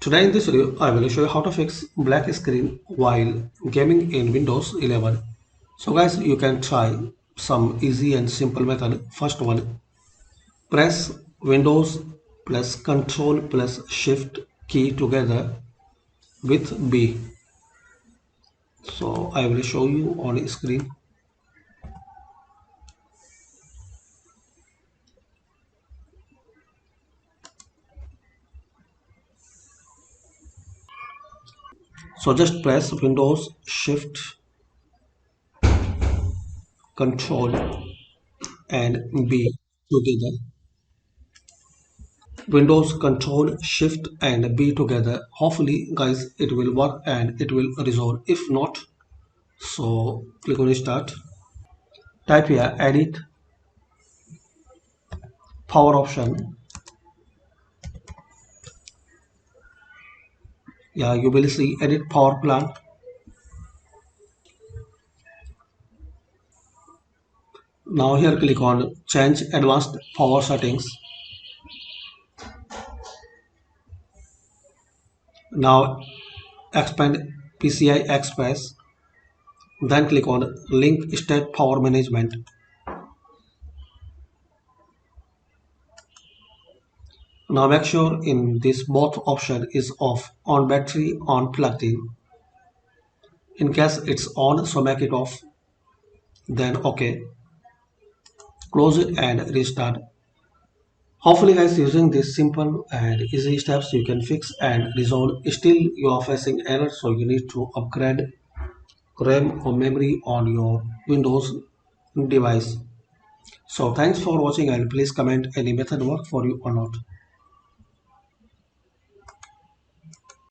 Today in this video, I will show you how to fix black screen while gaming in Windows 11. So guys, you can try some easy and simple method. First one, press Windows plus Control plus Shift key together with B. So I will show you on screen. So just press Windows Shift Control and B together. Windows Control Shift and B together. Hopefully guys it will work and it will resolve. If not, so click on Start. Type here Edit, Power option. Yeah, you will see Edit Power Plan. Now here click on Change Advanced Power Settings. Now expand PCI Express. Then click on Link State Power Management. Now make sure in this both option is off, on battery, on plugged in. In case it's on, so make it off. Then OK. Close it and restart. Hopefully guys, using this simple and easy steps you can fix and resolve. Still you are facing error, so you need to upgrade RAM or memory on your Windows device. So thanks for watching and please comment any method work for you or not.